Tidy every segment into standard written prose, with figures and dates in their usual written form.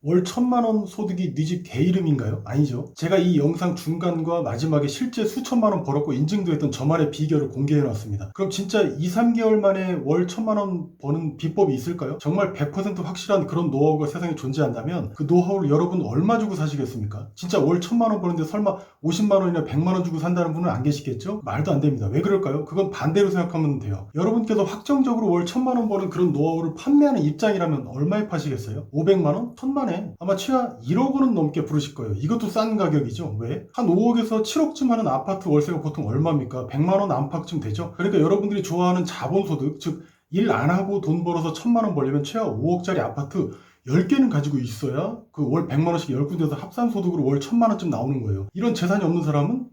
월 1,000만 원 소득이 네 집 개 이름인가요? 아니죠. 제가 이 영상 중간과 마지막에 실제 수천만 원 벌었고 인증도 했던 저만의 비결을 공개해 놨습니다. 그럼 진짜 2, 3개월 만에 월 1,000만 원 버는 비법이 있을까요? 정말 100% 확실한 그런 노하우가 세상에 존재한다면 그 노하우를 여러분 얼마 주고 사시겠습니까? 진짜 월 1,000만 원 버는데 설마 50만 원이나 100만 원 주고 산다는 분은 안 계시겠죠? 말도 안 됩니다. 왜 그럴까요? 그건 반대로 생각하면 돼요. 여러분께서 확정적으로 월 1,000만 원 버는 그런 노하우를 판매하는 입장이라면 얼마에 파시겠어요? 500만 원? 1,000만 원? 아마 최하 1억 원은 넘게 부르실 거예요. 이것도 싼 가격이죠. 왜? 한 5억에서 7억쯤 하는 아파트 월세가 보통 얼마입니까? 100만 원 안팎쯤 되죠. 그러니까 여러분들이 좋아하는 자본소득, 즉 일 안 하고 돈 벌어서 1,000만 원 벌려면 최하 5억짜리 아파트 10개는 가지고 있어야 그 월 100만 원씩 10군데에서 합산소득으로 월 1,000만 원쯤 나오는 거예요. 이런 재산이 없는 사람은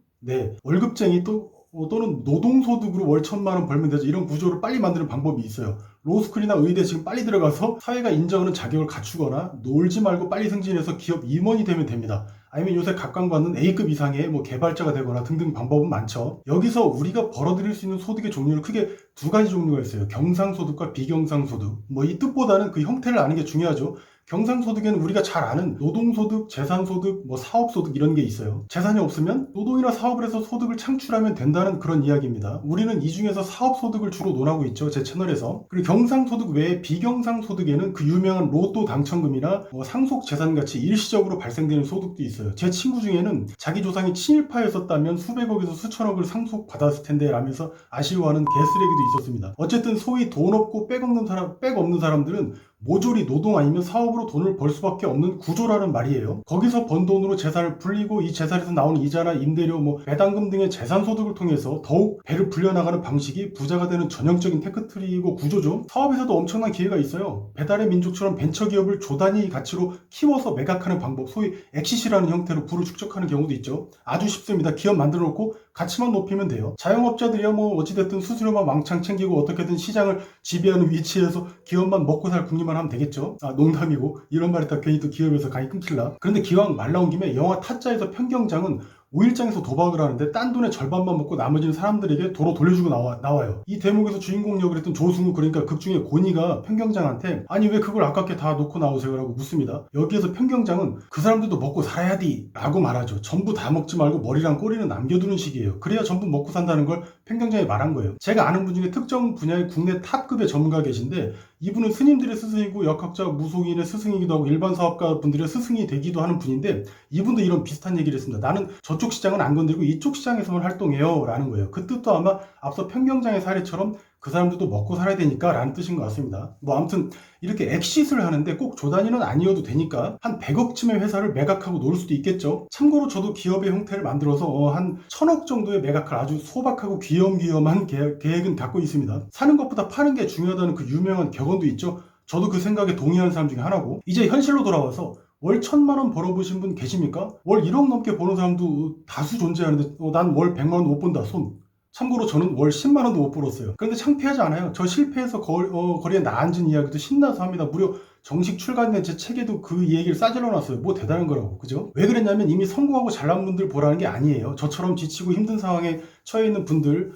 월급쟁이 또는 노동소득으로 월 1,000만 원 벌면 되죠. 이런 구조를 빨리 만드는 방법이 있어요. 로스쿨이나 의대 지금 빨리 들어가서 사회가 인정하는 자격을 갖추거나 놀지 말고 빨리 승진해서 기업 임원이 되면 됩니다. 아니면 요새 각광받는 A급 이상의 개발자가 되거나 등등 방법은 많죠. 여기서 우리가 벌어들일 수 있는 소득의 종류는 크게 두 가지 종류가 있어요. 경상소득과 비경상소득. 이 뜻보다는 그 형태를 아는 게 중요하죠. 경상소득에는 우리가 잘 아는 노동소득, 재산소득, 사업소득 이런 게 있어요. 재산이 없으면 노동이나 사업을 해서 소득을 창출하면 된다는 그런 이야기입니다. 우리는 이 중에서 사업소득을 주로 논하고 있죠. 제 채널에서. 그리고 경상소득 외에 비경상소득에는 그 유명한 로또 당첨금이나 상속재산같이 일시적으로 발생되는 소득도 있어요. 제 친구 중에는 자기 조상이 친일파였었다면 수백억에서 수천억을 상속받았을 텐데 라면서 아쉬워하는 개쓰레기도 있었습니다. 어쨌든 소위 돈 없고 백 없는 사람들은 모조리 노동 아니면 사업으로 돈을 벌 수밖에 없는 구조라는 말이에요. 거기서 번 돈으로 재산을 불리고 이 재산에서 나오는 이자나 임대료, 배당금 등의 재산소득을 통해서 더욱 배를 불려나가는 방식이 부자가 되는 전형적인 테크트리이고 구조죠. 사업에서도 엄청난 기회가 있어요. 배달의 민족처럼 벤처기업을 조단위 가치로 키워서 매각하는 방법, 소위 엑시시라는 형태로 부를 축적하는 경우도 있죠. 아주 쉽습니다. 기업 만들어 놓고 가치만 높이면 돼요. 자영업자들이야 어찌됐든 수수료만 왕창 챙기고 어떻게든 시장을 지배하는 위치에서 기업만 먹고 살 궁리만 하면 되겠죠. 농담이고 이런 말 했다 괜히 또 기업에서 간이 끊길라. 그런데 기왕 말 나온 김에 영화 타짜에서 편경장은 5일장에서 도박을 하는데 딴 돈의 절반만 먹고 나머지는 사람들에게 도로 돌려주고 나와요. 이 대목에서 주인공 역을 했던 조승우, 그러니까 극중의 고니가 편경장한테 아니 왜 그걸 아깝게 다 놓고 나오세요? 라고 묻습니다. 여기에서 편경장은 그 사람들도 먹고 살아야지 라고 말하죠. 전부 다 먹지 말고 머리랑 꼬리는 남겨두는 식이에요. 그래야 전부 먹고 산다는 걸 편경장이 말한 거예요. 제가 아는 분 중에 특정 분야의 국내 탑급의 전문가 계신데 이분은 스님들의 스승이고 역학자 무속인의 스승이기도 하고 일반 사업가 분들의 스승이 되기도 하는 분인데 이분도 이런 비슷한 얘기를 했습니다. 나는 저쪽 시장은 안 건드리고 이쪽 시장에서만 활동해요 라는 거예요. 그 뜻도 아마 앞서 편경장의 사례처럼 그 사람들도 먹고 살아야 되니까 라는 뜻인 것 같습니다. 아무튼 이렇게 엑시스를 하는데 꼭 조단위는 아니어도 되니까 한 100억쯤의 회사를 매각하고 놓을 수도 있겠죠. 참고로 저도 기업의 형태를 만들어서 한 1,000억 정도의 매각할 아주 소박하고 귀염귀염한 계획은 갖고 있습니다. 사는 것보다 파는 게 중요하다는 그 유명한 격언도 있죠. 저도 그 생각에 동의하는 사람 중에 하나고 이제 현실로 돌아와서 월 1,000만 원 벌어보신 분 계십니까? 월 1억 넘게 버는 사람도 다수 존재하는데 난 월 100만 원도 못 번다 손. 참고로 저는 월 10만 원도 못 벌었어요. 그런데 창피하지 않아요. 저 실패해서 거리에 나앉은 이야기도 신나서 합니다. 무려 정식 출간된 제 책에도 그 얘기를 싸질러 놨어요. 대단한 거라고. 그죠? 왜 그랬냐면 이미 성공하고 잘난 분들 보라는 게 아니에요. 저처럼 지치고 힘든 상황에 처해 있는 분들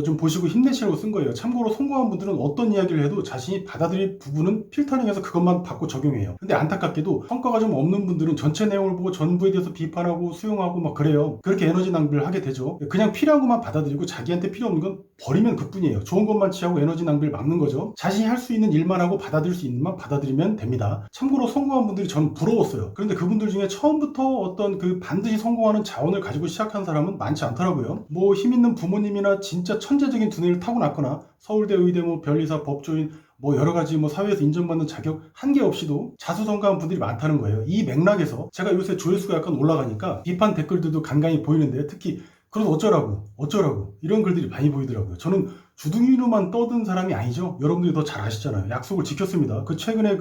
좀 보시고 힘내시라고 쓴 거예요. 참고로 성공한 분들은 어떤 이야기를 해도 자신이 받아들일 부분은 필터링해서 그것만 받고 적용해요. 근데 안타깝게도 성과가 좀 없는 분들은 전체 내용을 보고 전부에 대해서 비판하고 수용하고 그래요. 그렇게 에너지 낭비를 하게 되죠. 그냥 필요한 것만 받아들이고 자기한테 필요 없는 건 버리면 그뿐이에요. 좋은 것만 취하고 에너지 낭비를 막는 거죠. 자신이 할 수 있는 일만 하고 받아들일 수 있는 만 받아들이면 됩니다. 참고로 성공한 분들이 전 부러웠어요. 그런데 그분들 중에 처음부터 어떤 반드시 성공하는 자원을 가지고 시작한 사람은 많지 않더라고요. 힘 있는 부모님이나 진짜 천재적인 두뇌를 타고났거나 서울대, 의대, 변리사, 법조인 여러 가지 사회에서 인정받는 자격 한 개 없이도 자수성가한 분들이 많다는 거예요. 이 맥락에서 제가 요새 조회수가 약간 올라가니까 비판 댓글들도 간간히 보이는데 특히 그래서 어쩌라고 이런 글들이 많이 보이더라고요. 저는 주둥이로만 떠든 사람이 아니죠. 여러분들이 더 잘 아시잖아요. 약속을 지켰습니다. 최근에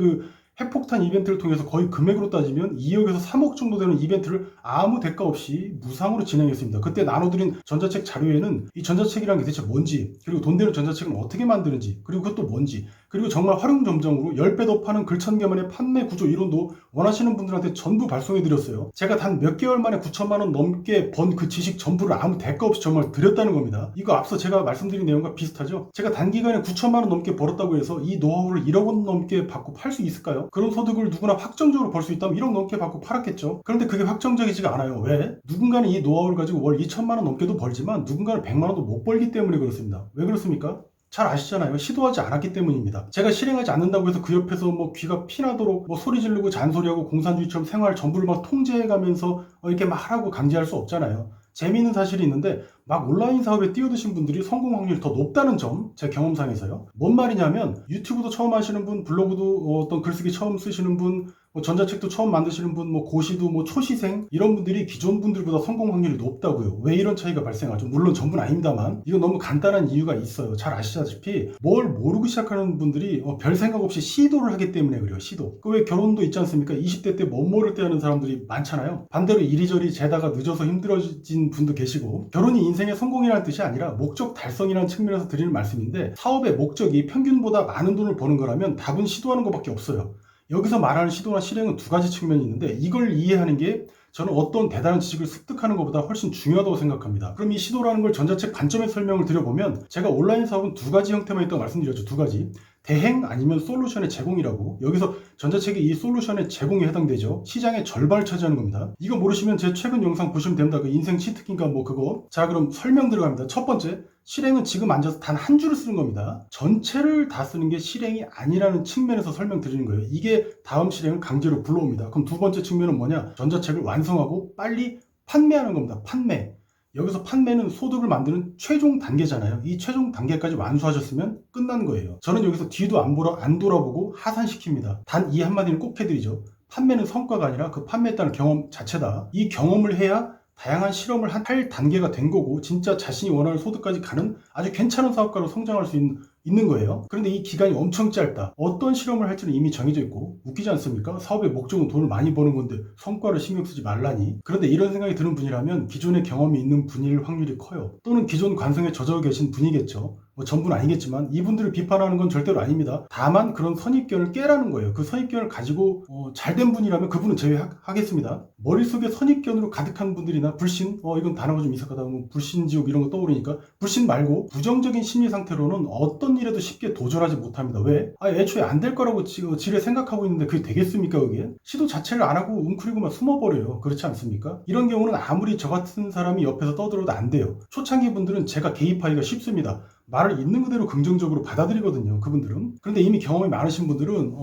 핵폭탄 이벤트를 통해서 거의 금액으로 따지면 2억에서 3억 정도 되는 이벤트를 아무 대가 없이 무상으로 진행했습니다. 그때 나눠드린 전자책 자료에는 이 전자책이란 게 대체 뭔지, 그리고 돈 되는 전자책은 어떻게 만드는지, 그리고 그것도 뭔지, 그리고 정말 활용점정으로 10배 더 파는 글천개만의 판매 구조 이론도 원하시는 분들한테 전부 발송해드렸어요. 제가 단 몇 개월 만에 9천만 원 넘게 번 그 지식 전부를 아무 대가 없이 정말 드렸다는 겁니다. 이거 앞서 제가 말씀드린 내용과 비슷하죠? 제가 단기간에 9천만 원 넘게 벌었다고 해서 이 노하우를 1억 원 넘게 받고 팔 수 있을까요? 있겠어요? 그런 소득을 누구나 확정적으로 벌 수 있다면 1억 넘게 받고 팔았겠죠. 그런데 그게 확정적이지가 않아요. 왜? 누군가는 이 노하우를 가지고 월 2천만 원 넘게도 벌지만 누군가는 100만 원도 못 벌기 때문에 그렇습니다. 왜 그렇습니까? 잘 아시잖아요. 시도하지 않았기 때문입니다. 제가 실행하지 않는다고 해서 그 옆에서 뭐 귀가 피나도록 뭐 소리 지르고 잔소리하고 공산주의처럼 생활 전부를 막 통제해가면서 이렇게 막 하라고 강제할 수 없잖아요. 재미있는 사실이 있는데 막 온라인 사업에 뛰어드신 분들이 성공 확률이 더 높다는 점, 제 경험상에서요. 뭔 말이냐면 유튜브도 처음 하시는 분, 블로그도 어떤 글쓰기 처음 쓰시는 분, 뭐 전자책도 처음 만드시는 분, 뭐 고시도 뭐 초시생 이런 분들이 기존 분들보다 성공 확률이 높다고요. 왜 이런 차이가 발생하죠? 물론 전부는 아닙니다만 이건 너무 간단한 이유가 있어요. 잘 아시다시피 뭘 모르고 시작하는 분들이 별 생각 없이 시도를 하기 때문에 그래요. 시도. 그 왜 결혼도 있지 않습니까? 20대 때 못 모를 때 하는 사람들이 많잖아요. 반대로 이리저리 재다가 늦어서 힘들어진 분도 계시고 결혼이 인생의 성공이라는 뜻이 아니라 목적 달성이라는 측면에서 드리는 말씀인데 사업의 목적이 평균보다 많은 돈을 버는 거라면 답은 시도하는 것밖에 없어요. 여기서 말하는 시도나 실행은 두 가지 측면이 있는데 이걸 이해하는 게 저는 어떤 대단한 지식을 습득하는 것보다 훨씬 중요하다고 생각합니다. 그럼 이 시도라는 걸 전자책 관점에서 설명을 드려보면 제가 온라인 사업은 두 가지 형태만 있다고 말씀드렸죠. 두 가지. 대행 아니면 솔루션의 제공이라고. 여기서 전자책이 이 솔루션의 제공에 해당되죠. 시장의 절반을 차지하는 겁니다. 이거 모르시면 제 최근 영상 보시면 됩니다. 그 인생 치트키인가 뭐 그거. 자, 그럼 설명 들어갑니다. 첫 번째, 실행은 지금 앉아서 단 한 줄을 쓰는 겁니다. 전체를 다 쓰는 게 실행이 아니라는 측면에서 설명드리는 거예요. 이게 다음 실행을 강제로 불러옵니다. 그럼 두 번째 측면은 뭐냐? 전자책을 완성하고 빨리 판매하는 겁니다. 판매. 여기서 판매는 소득을 만드는 최종 단계잖아요. 이 최종 단계까지 완수하셨으면 끝난 거예요. 저는 여기서 뒤도 안 돌아보고 하산시킵니다. 단 이 한마디는 꼭 해드리죠. 판매는 성과가 아니라 그 판매했다는 경험 자체다. 이 경험을 해야 다양한 실험을 할 단계가 된 거고 진짜 자신이 원하는 소득까지 가는 아주 괜찮은 사업가로 성장할 수 있는 거예요. 그런데 이 기간이 엄청 짧다. 어떤 실험을 할지는 이미 정해져 있고 웃기지 않습니까? 사업의 목적은 돈을 많이 버는 건데 성과를 신경 쓰지 말라니. 그런데 이런 생각이 드는 분이라면 기존의 경험이 있는 분일 확률이 커요. 또는 기존 관성에 젖어 계신 분이겠죠. 뭐 전부는 아니겠지만 이분들을 비판하는 건 절대로 아닙니다. 다만 그런 선입견을 깨라는 거예요. 그 선입견을 가지고 잘된 분이라면 그분은 제외하겠습니다. 머릿속에 선입견으로 가득한 분들이나 불신, 이건 단어가 좀 이상하다. 뭐 불신지옥 이런 거 떠오르니까 불신 말고 부정적인 심리 상태로는 어떤 일에도 쉽게 도전하지 못합니다. 왜? 애초에 안 될 거라고 지레 생각하고 있는데 그게 되겠습니까? 그게? 시도 자체를 안 하고 웅크리고만 숨어버려요. 그렇지 않습니까? 이런 경우는 아무리 저 같은 사람이 옆에서 떠들어도 안 돼요. 초창기 분들은 제가 개입하기가 쉽습니다. 말을 있는 그대로 긍정적으로 받아들이거든요. 그분들은. 그런데 이미 경험이 많으신 분들은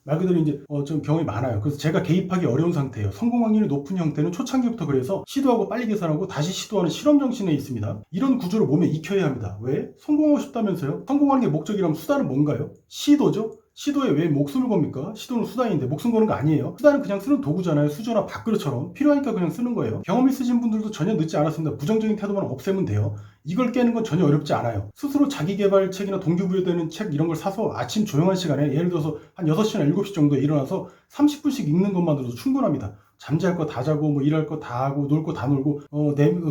말 그대로 이제 좀 경험이 많아요. 그래서 제가 개입하기 어려운 상태예요. 성공 확률이 높은 형태는 초창기부터 그래서 시도하고 빨리 계산하고 다시 시도하는 실험 정신에 있습니다. 이런 구조를 몸에 익혀야 합니다. 왜? 성공하고 싶다면서요? 성공하는 게 목적이라면 수단은 뭔가요? 시도죠? 시도에 왜 목숨을 겁니까? 시도는 수단인데 목숨 거는 거 아니에요. 수단은 그냥 쓰는 도구잖아요. 수저나 밥그릇처럼 필요하니까 그냥 쓰는 거예요. 경험 있으신 분들도 전혀 늦지 않았습니다. 부정적인 태도만 없애면 돼요. 이걸 깨는 건 전혀 어렵지 않아요. 스스로 자기개발책이나 동기부여되는 책 이런 걸 사서 아침 조용한 시간에 예를 들어서 한 6시나 7시 정도에 일어나서 30분씩 읽는 것만으로도 충분합니다. 잠잘 거 다 자고 뭐 일할 거 다 하고 놀 거 다 놀고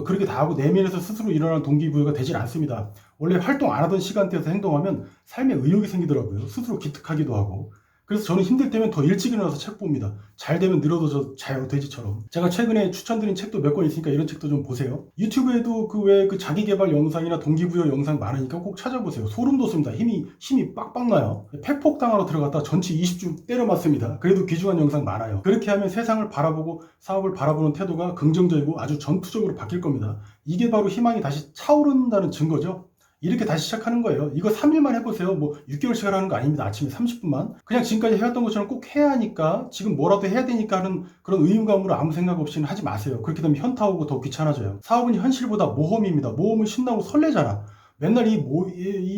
그렇게 다 하고 내면에서 스스로 일어나는 동기부여가 되질 않습니다. 원래 활동 안 하던 시간대에서 행동하면 삶에 의욕이 생기더라고요. 스스로 기특하기도 하고. 그래서 저는 힘들 때면 더 일찍 일어나서 책 봅니다. 잘 되면 늘어도 자요 돼지처럼. 제가 최근에 추천드린 책도 몇 권 있으니까 이런 책도 좀 보세요. 유튜브에도 그 자기개발 영상이나 동기부여 영상 많으니까 꼭 찾아보세요. 소름 돋습니다. 힘이 빡빡 나요. 팩폭당하러 들어갔다 전치 20주 때려 맞습니다. 그래도 귀중한 영상 많아요. 그렇게 하면 세상을 바라보고 사업을 바라보는 태도가 긍정적이고 아주 전투적으로 바뀔 겁니다. 이게 바로 희망이 다시 차오른다는 증거죠. 이렇게 다시 시작하는 거예요. 이거 3일만 해보세요. 뭐 6개월씩 하라는 거 아닙니다. 아침에 30분만. 그냥 지금까지 해왔던 것처럼 꼭 해야 하니까 지금 뭐라도 해야 되니까 하는 그런 의무감으로 아무 생각 없이는 하지 마세요. 그렇게 되면 현타 오고 더 귀찮아져요. 사업은 현실보다 모험입니다. 모험은 신나고 설레잖아. 맨날 이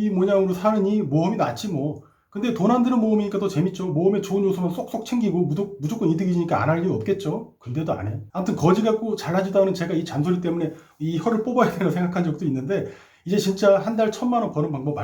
모양으로 사느니 모험이 낫지 뭐. 근데 돈 안 드는 모험이니까 더 재밌죠. 모험에 좋은 요소만 쏙쏙 챙기고 무조건 이득이니까 안 할 이유 없겠죠. 근데도 안 해. 아무튼 거지 같고 잘나지도 않은 제가 이 잔소리 때문에 이 혀를 뽑아야 되나 생각한 적도 있는데 이제 진짜 한 달 1,000만 원 버는 방법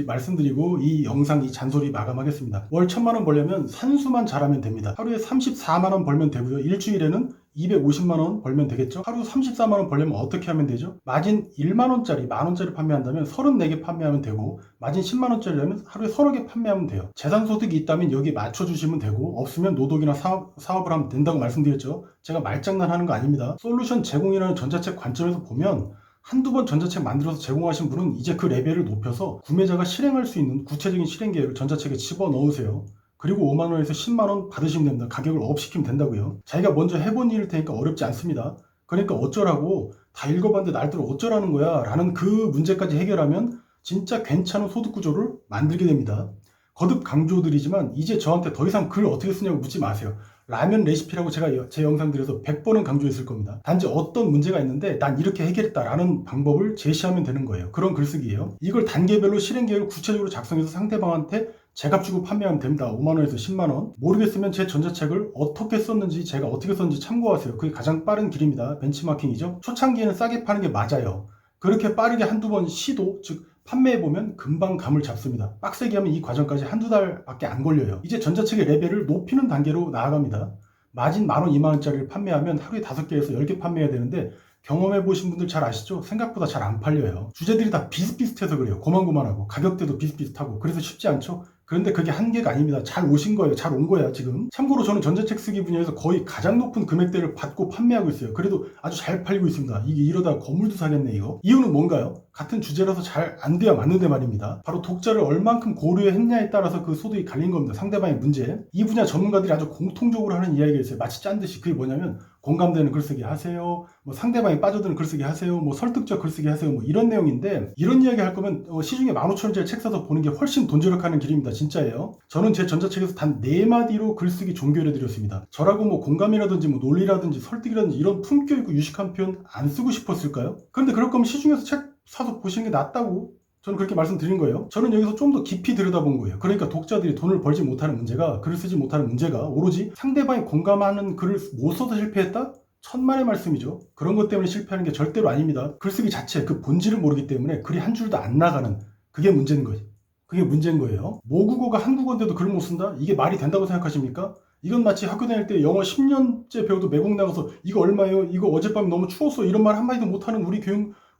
말씀드리고 이 영상 이 잔소리 마감하겠습니다. 월 1,000만 원 벌려면 산수만 잘하면 됩니다. 하루에 34만 원 벌면 되고요. 일주일에는 250만 원 벌면 되겠죠. 하루 34만 원 벌려면 어떻게 하면 되죠? 마진 1만 원짜리, 만 원짜리 판매한다면 34개 판매하면 되고 마진 10만 원짜리라면 하루에 서너 개 판매하면 돼요. 재산소득이 있다면 여기 맞춰주시면 되고 없으면 노동이나 사업을 하면 된다고 말씀드렸죠. 제가 말장난하는 거 아닙니다. 솔루션 제공이라는 전자책 관점에서 보면 한두 번 전자책 만들어서 제공하신 분은 이제 그 레벨을 높여서 구매자가 실행할 수 있는 구체적인 실행 계획을 전자책에 집어넣으세요. 그리고 5만 원에서 10만 원 받으시면 됩니다. 가격을 업시키면 된다고요. 자기가 먼저 해본 일일 테니까 어렵지 않습니다. 그러니까 어쩌라고, 다 읽어봤는데 날들어 어쩌라는 거야 라는 그 문제까지 해결하면 진짜 괜찮은 소득 구조를 만들게 됩니다. 거듭 강조드리지만 이제 저한테 더 이상 글 어떻게 쓰냐고 묻지 마세요. 라면 레시피라고 제가 제 영상들에서 100번은 강조했을 겁니다. 단지 어떤 문제가 있는데 난 이렇게 해결했다라는 방법을 제시하면 되는 거예요. 그런 글쓰기예요. 이걸 단계별로 실행 계획을 구체적으로 작성해서 상대방한테 제값 주고 판매하면 됩니다. 5만 원에서 10만 원. 모르겠으면 제 전자책을 어떻게 썼는지, 제가 어떻게 썼는지 참고하세요. 그게 가장 빠른 길입니다. 벤치마킹이죠. 초창기에는 싸게 파는 게 맞아요. 그렇게 빠르게 한두 번 시도, 즉 판매해보면 금방 감을 잡습니다. 빡세게 하면 이 과정까지 한두 달밖에 안 걸려요. 이제 전자책의 레벨을 높이는 단계로 나아갑니다. 마진 만원, 2만원짜리를 판매하면 하루에 5개에서 10개 판매해야 되는데 경험해보신 분들 잘 아시죠? 생각보다 잘 안 팔려요. 주제들이 다 비슷비슷해서 그래요. 고만고만하고 가격대도 비슷비슷하고 그래서 쉽지 않죠? 그런데 그게 한계가 아닙니다. 잘 오신 거예요. 잘 온 거야 지금. 참고로 저는 전자책 쓰기 분야에서 거의 가장 높은 금액대를 받고 판매하고 있어요. 그래도 아주 잘 팔리고 있습니다. 이게 이러다 건물도 사겠네 이거. 이유는 뭔가요? 같은 주제라서 잘 안 돼야 맞는데 말입니다. 바로 독자를 얼만큼 고려했냐에 따라서 그 소득이 갈린 겁니다. 상대방의 문제. 이 분야 전문가들이 아주 공통적으로 하는 이야기가 있어요. 마치 짠 듯이. 그게 뭐냐면 공감되는 글쓰기 하세요. 뭐 상대방이 빠져드는 글쓰기 하세요. 뭐 설득적 글쓰기 하세요. 뭐 이런 내용인데, 이런 이야기 할 거면 시중에 15,000원짜리 책 사서 보는 게 훨씬 돈 절약하는 길입니다. 진짜예요. 저는 제 전자책에서 단 4마디로 글쓰기 종교를 드렸습니다. 저라고 뭐 공감이라든지 뭐 논리라든지 설득이라든지 이런 품격 있고 유식한 표현 안 쓰고 싶었을까요? 그런데 그럴 거면 시중에서 책 사서 보시는 게 낫다고 저는 그렇게 말씀드린 거예요. 저는 여기서 좀 더 깊이 들여다본 거예요. 그러니까 독자들이 돈을 벌지 못하는 문제가, 글을 쓰지 못하는 문제가 오로지 상대방이 공감하는 글을 못 써서 실패했다? 천만의 말씀이죠. 그런 것 때문에 실패하는 게 절대로 아닙니다. 글쓰기 자체 그 본질을 모르기 때문에 글이 한 줄도 안 나가는, 그게 문제인 거예요. 그게 문제인 거예요. 모국어가 한국어인데도 글을 못 쓴다? 이게 말이 된다고 생각하십니까? 이건 마치 학교 다닐 때 영어 10년째 배워도 외국 나가서 이거 얼마예요? 이거 어젯밤에 너무 추웠어. 이런 말 한마디도 못하는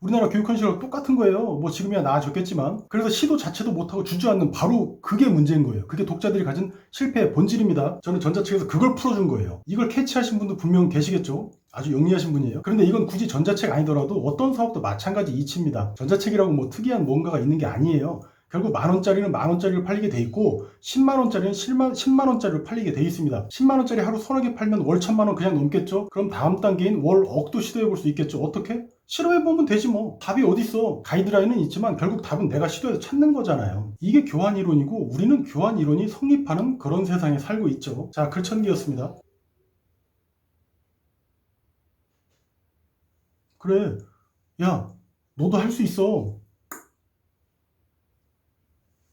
우리나라 교육 현실하고 똑같은 거예요. 뭐 지금이야 나아졌겠지만. 그래서 시도 자체도 못하고 주저앉는, 바로 그게 문제인 거예요. 그게 독자들이 가진 실패의 본질입니다. 저는 전자책에서 그걸 풀어준 거예요. 이걸 캐치하신 분도 분명 계시겠죠? 아주 영리하신 분이에요. 그런데 이건 굳이 전자책 아니더라도 어떤 사업도 마찬가지 이치입니다. 전자책이라고 뭐 특이한 뭔가가 있는 게 아니에요. 결국 만원짜리는 만원짜리로 팔리게 돼 있고 10만원짜리는 10만원짜리로 팔리게 돼 있습니다. 10만원짜리 하루 서너 개 팔면 월 1,000만원 그냥 넘겠죠? 그럼 다음 단계인 월 억도 시도해볼 수 있겠죠? 어떻게? 실험해보면 되지 뭐. 답이 어딨어. 가이드라인은 있지만 결국 답은 내가 시도해서 찾는 거잖아요. 이게 교환 이론이고 우리는 교환 이론이 성립하는 그런 세상에 살고 있죠. 자, 글천기였습니다. 그래. 야, 너도 할 수 있어.